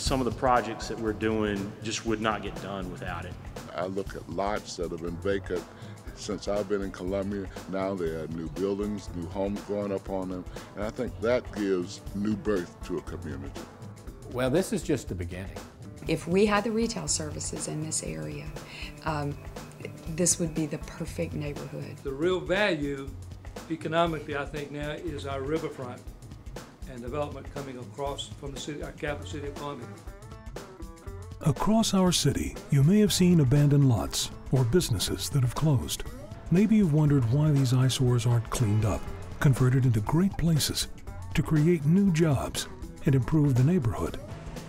some of the projects that we're doing just would not get done without it. I look at lots that have been vacant since I've been in Columbia. Now there are new buildings, new homes going up on them, and I think that gives new birth to a community. Well, this is just the beginning. If we had the retail services in this area, this would be the perfect neighborhood. The real value economically, I think now, is our riverfront and development coming across from the city, our capital city of Columbia. Across our city, you may have seen abandoned lots or businesses that have closed. Maybe you've wondered why these eyesores aren't cleaned up, converted into great places to create new jobs and improve the neighborhood,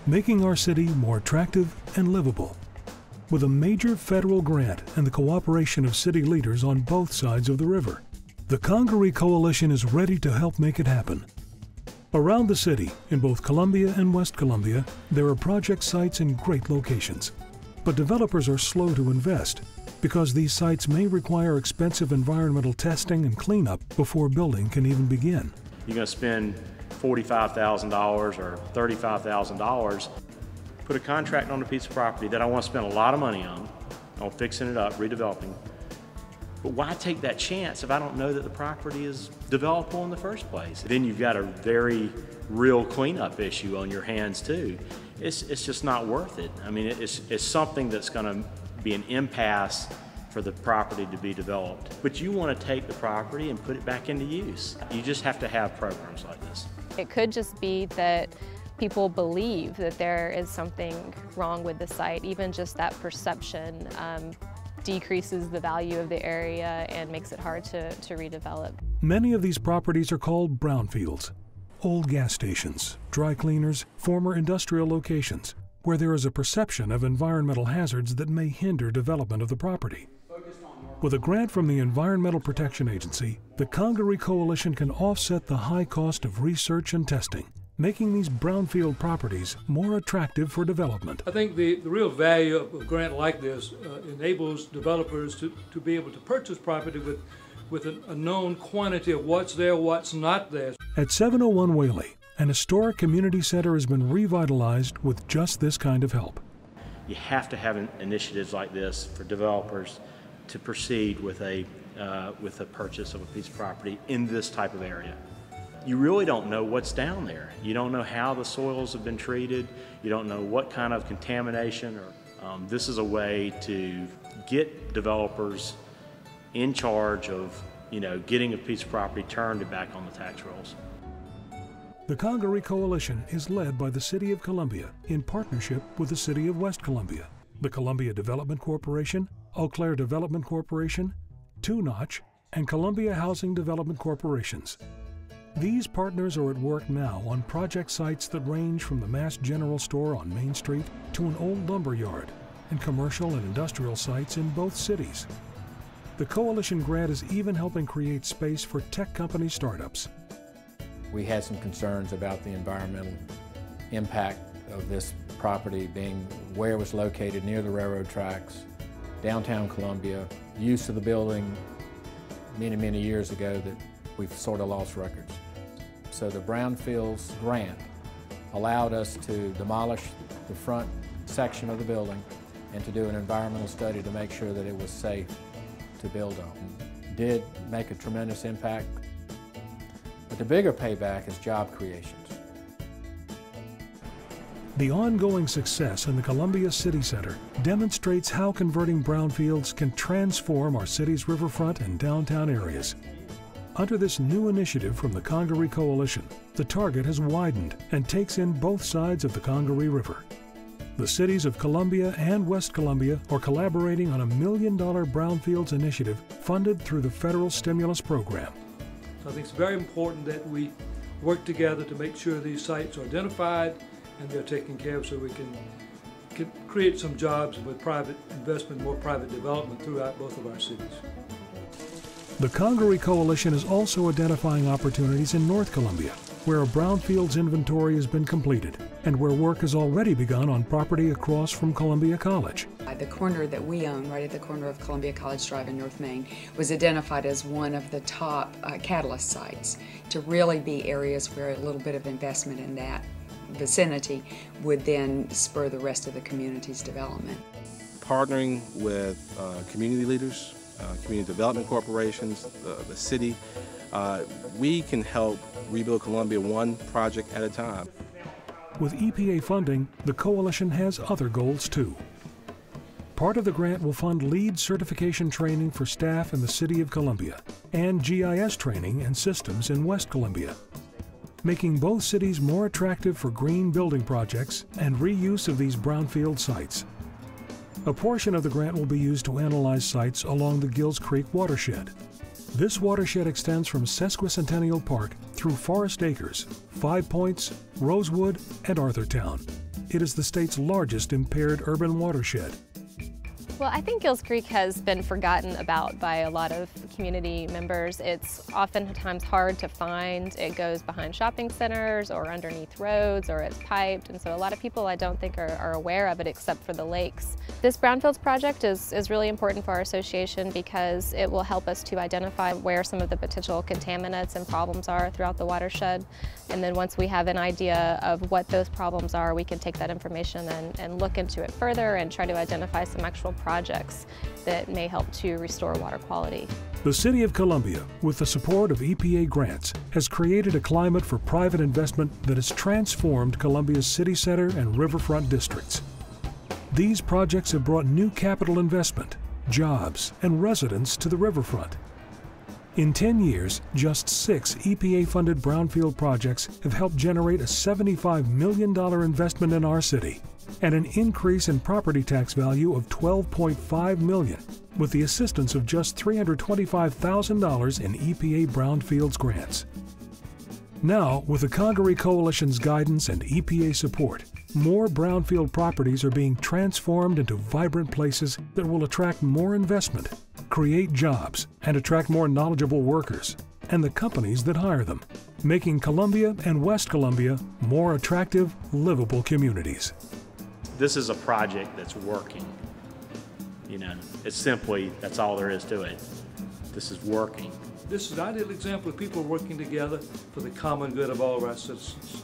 making our city more attractive and livable. With a major federal grant and the cooperation of city leaders on both sides of the river, the Congaree Coalition is ready to help make it happen. Around the city, in both Columbia and West Columbia, there are project sites in great locations. But developers are slow to invest because these sites may require expensive environmental testing and cleanup before building can even begin. You're going to spend $45,000 or $35,000, put a contract on a piece of property that I want to spend a lot of money on fixing it up, redeveloping. But why take that chance if I don't know that the property is developable in the first place? Then you've got a very real cleanup issue on your hands too. It's just not worth it. I mean, it's something that's going to be an impasse for the property to be developed. But you want to take the property and put it back into use. You just have to have programs like this. It could just be that people believe that there is something wrong with the site. Even just that perception decreases the value of the area and makes it hard to redevelop. Many of these properties are called brownfields, old gas stations, dry cleaners, former industrial locations, where there is a perception of environmental hazards that may hinder development of the property. With a grant from the Environmental Protection Agency, the Congaree Coalition can offset the high cost of research and testing, making these brownfield properties more attractive for development. I think the real value of a grant like this enables developers to be able to purchase property with a known quantity of what's there, what's not there. At 701 Whaley, an historic community center has been revitalized with just this kind of help. You have to have initiatives like this for developers to proceed with a purchase of a piece of property in this type of area. You really don't know what's down there. You don't know how the soils have been treated. You don't know what kind of contamination. This is a way to get developers in charge of, getting a piece of property turned back on the tax rolls. The Congaree Coalition is led by the City of Columbia in partnership with the City of West Columbia, the Columbia Development Corporation, Eau Claire Development Corporation, Two Notch, and Columbia Housing Development Corporations. These partners are at work now on project sites that range from the Mass General Store on Main Street to an old lumber yard and commercial and industrial sites in both cities. The Coalition grant is even helping create space for tech company startups. We had some concerns about the environmental impact of this property being where it was located near the railroad tracks, downtown Columbia, use of the building many years ago that we've sort of lost records. So the Brownfields grant allowed us to demolish the front section of the building and to do an environmental study to make sure that it was safe to build on. Did make a tremendous impact, but the bigger payback is job creations. The ongoing success in the Columbia City Center demonstrates how converting brownfields can transform our city's riverfront and downtown areas. Under this new initiative from the Congaree Coalition, the target has widened and takes in both sides of the Congaree River. The cities of Columbia and West Columbia are collaborating on a $1 million brownfields initiative funded through the federal stimulus program. So I think it's very important that we work together to make sure these sites are identified and they're taken care of so we can create some jobs with private investment, more private development throughout both of our cities. The Congaree Coalition is also identifying opportunities in North Columbia, where a brownfields inventory has been completed and where work has already begun on property across from Columbia College. The corner that we own, right at the corner of Columbia College Drive in North Main, was identified as one of the top catalyst sites to really be areas where a little bit of investment in that vicinity would then spur the rest of the community's development. Partnering with community leaders, community development corporations, the city, we can help rebuild Columbia one project at a time. With EPA funding, the coalition has other goals too. Part of the grant will fund LEED certification training for staff in the City of Columbia and GIS training and systems in West Columbia, making both cities more attractive for green building projects and reuse of these brownfield sites. A portion of the grant will be used to analyze sites along the Gills Creek watershed. This watershed extends from Sesquicentennial Park through Forest Acres, Five Points, Rosewood, and Arthurtown. It is the state's largest impaired urban watershed. Well, I think Gills Creek has been forgotten about by a lot of community members. It's oftentimes hard to find. It goes behind shopping centers or underneath roads, or it's piped, and so a lot of people I don't think are aware of it except for the lakes. This Brownfields project is really important for our association because it will help us to identify where some of the potential contaminants and problems are throughout the watershed. And then once we have an idea of what those problems are, we can take that information and look into it further and try to identify some actual projects that may help to restore water quality. The City of Columbia, with the support of EPA grants, has created a climate for private investment that has transformed Columbia's city center and riverfront districts. These projects have brought new capital investment, jobs, and residents to the riverfront. In 10 years, just 6 EPA-funded brownfield projects have helped generate a $75 million investment in our city and an increase in property tax value of $12.5 million, with the assistance of just $325,000 in EPA brownfields grants. Now, with the Congaree Coalition's guidance and EPA support, more brownfield properties are being transformed into vibrant places that will attract more investment, create jobs, and attract more knowledgeable workers, and the companies that hire them, making Columbia and West Columbia more attractive, livable communities. This is a project that's working. You know, it's simply, that's all there is to it. This is working. This is an ideal example of people working together for the common good of all of our citizens.